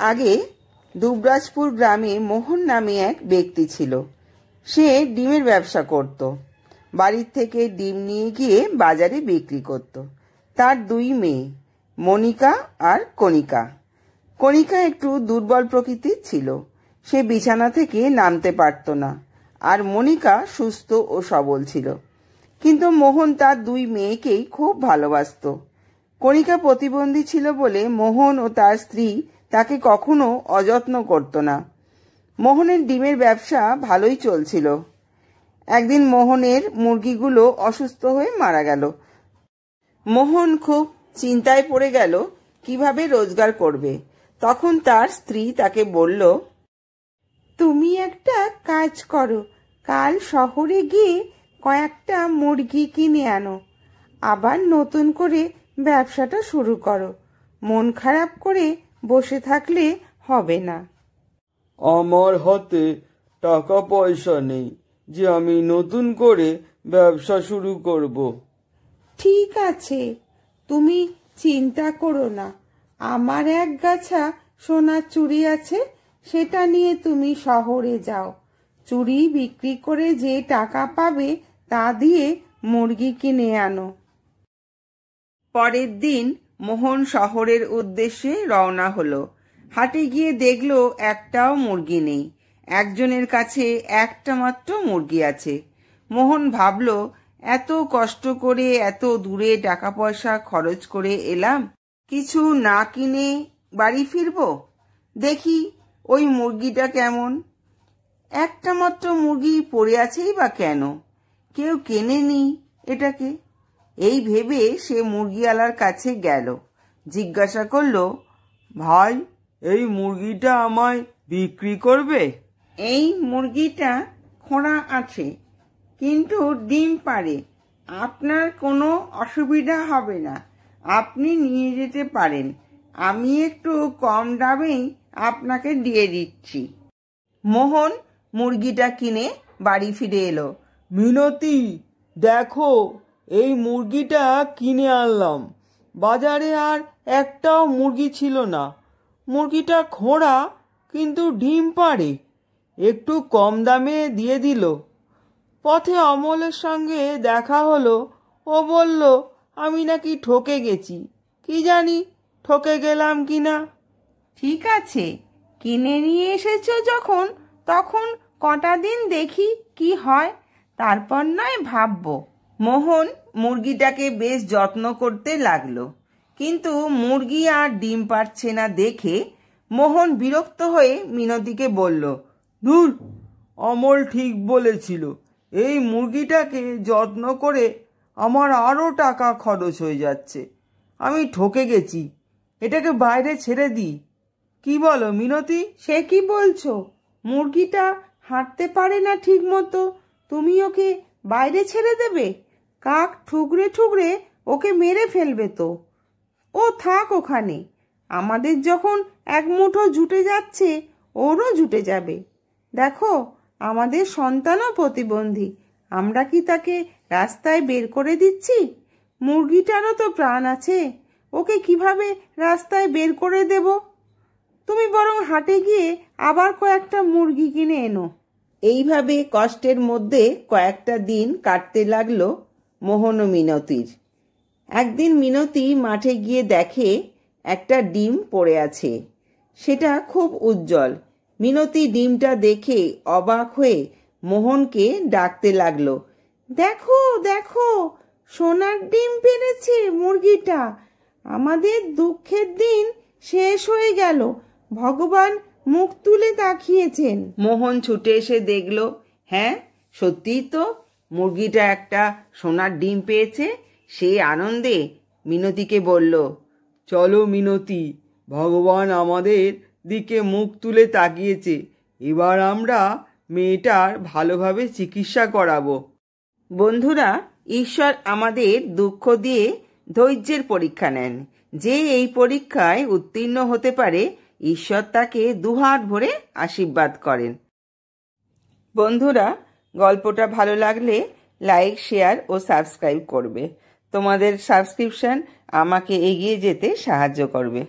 আগে দুবরাজপুর গ্রামে মোহন নামে এক ব্যক্তি ছিল। সে ডিমের ব্যবসা করত। বাড়ির থেকে ডিম নিয়ে গিয়ে বাজারে বিক্রি করত। তার দুই মেয়ে, মনিকা আর কণিকা। কণিকা একটু দুর্বল প্রকৃতির ছিল। সে বিছানা থেকে নামতে পারত না। আর মনিকা সুস্থ ও সবল ছিল। কিন্তু মোহন তার দুই মেয়েকেই খুব ভালোবাসত। কণিকা প্রতিবন্ধী ছিল বলে মোহন ও তার স্ত্রী তাকে কখনো অযত্ন করত না। মোহনের ডিমের ব্যবসা ভালোই চলছিল। একদিন মোহনের মুরগিগুলো অসুস্থ হয়ে মারা গেল। মোহন খুব চিন্তায় পড়ে গেল কিভাবে রোজগার করবে। তখন তার স্ত্রী তাকে বলল, তুমি একটা কাজ করো, কাল শহরে গিয়ে কয়েকটা মুরগি কিনে আনো, আবার নতুন করে ব্যবসাটা শুরু করো। মন খারাপ করে বসে থাকলে হবে না। আমার হাতে টাকা পয়সা নেই যে আমি নতুন করে ব্যবসা শুরু করব। ঠিক আছে, তুমি চিন্তা করো না। আমার এক গাছা সোনার চুড়ি আছে, সেটা নিয়ে তুমি শহরে যাও। চুড়ি বিক্রি করে যে টাকা পাবে তা দিয়ে মুরগি কিনে আনো। পরের দিন মোহন শহরের উদ্দেশ্যে রওনা হলো। হাটে গিয়ে দেখলো একটাও মুরগি নেই। একজনের কাছে একটা মাত্র মুরগি আছে। মোহন ভাবল, এত কষ্ট করে এত দূরে টাকা পয়সা খরচ করে এলাম, কিছু না কিনে বাড়ি ফিরবো। দেখি ওই মুরগিটা কেমন। একটা মাত্র মুরগি পড়ে আছেই বা কেন, কেউ কেনেনি এটাকে। এই ভেবে সে মুরগিওয়ালার কাছে গেল। জিজ্ঞাসা করলো, ভাই, এই মুরগিটা আমায় বিক্রি করবে? এই মুরগিটা খোঁড়া আছে, কিন্তু ডিম পাড়ে। আপনার কোনো অসুবিধা হবে না, আপনি নিয়ে যেতে পারেন। আমি একটু কম দামেই আপনাকে দিয়ে দিচ্ছি। মোহন মুরগিটা কিনে বাড়ি ফিরে এলো। মিনতি, দেখো, এই মুরগিটা কিনে আনলাম। বাজারে আর একটাও মুরগি ছিল না। মুরগিটা খোঁড়া, কিন্তু ডিম পাড়ে। একটু কম দামে দিয়ে দিল। পথে অমলের সঙ্গে দেখা হলো। ও বলল আমি নাকি ঠকে গেছি। কি জানি ঠকে গেলাম কিনা। ঠিক আছে, কিনে নিয়ে এসেছো যখন, তখন কটা দিন দেখি কি হয়, তারপর নয় ভাববো। মোহন মুরগিটাকে বেশ যত্ন করতে লাগলো। কিন্তু মুরগি আর ডিম পাড়ছে না দেখে মোহন বিরক্ত হয়ে মিনতিকে বলল, ধুর, অমল ঠিক বলেছিল। এই মুরগিটাকে যত্ন করে আমার আরও টাকা খরচ হয়ে যাচ্ছে। আমি ঠকে গেছি। এটাকে বাইরে ছেড়ে দিই। কি বলো মিনতি? সে কি বলছো? মুরগিটা হাঁটতে পারে না ঠিক মতো, তুমি ওকে বাইরে ছেড়ে দেবে? কাক ঠুকরে ঠুকরে ওকে মেরে ফেলবে তো। ও থাক ওখানে। আমাদের যখন এক মুঠো জুটে যাচ্ছে, ওরও জুটে যাবে। দেখো, আমাদের সন্তানও প্রতিবন্ধী। আমরা কি তাকে রাস্তায় বের করে দিচ্ছি? মুরগিটারও তো প্রাণ আছে, ওকে কিভাবে রাস্তায় বের করে দেব? তুমি বরং হাটে গিয়ে আবার কয়েকটা মুরগি কিনে এনো। এইভাবে কষ্টের মধ্যে কয়েকটা দিন কাটতে লাগলো মোহন ও মিনতির। একদিন মিনতি মাঠে গিয়ে দেখে একটা ডিম পড়ে আছে। সেটা খুব উজ্জ্বল। মিনতি ডিমটা দেখে অবাক হয়ে মোহনকে ডাকতে লাগলো, দেখো দেখো, সোনার ডিম পেড়েছে মুরগিটা। আমাদের দুঃখের দিন শেষ হয়ে গেল, ভগবান মুখ তুলে তাকিয়েছেন। মোহন ছুটে এসে দেখলো, হ্যাঁ সত্যিই তো, মুরগিটা একটা সোনার ডিম পেয়েছে। সে আনন্দে মিনতিকে বলল, চলো মিনতি, ভগবান আমাদের দিকে মুখ তুলে তাকিয়েছে। এবার আমরা মেয়েটার ভালোভাবে চিকিৎসা করাবো। বন্ধুরা, ঈশ্বর আমাদের দুঃখ দিয়ে ধৈর্যের পরীক্ষা নেন। যে এই পরীক্ষায় উত্তীর্ণ হতে পারে, ঈশ্বর তাকে দুহাত ভরে আশীর্বাদ করেন। বন্ধুরা, গল্পটা ভালো লাগলে লাইক, শেয়ার ও সাবস্ক্রাইব করবে। তোমাদের সাবস্ক্রিপশন আমাকে এগিয়ে যেতে সাহায্য করবে।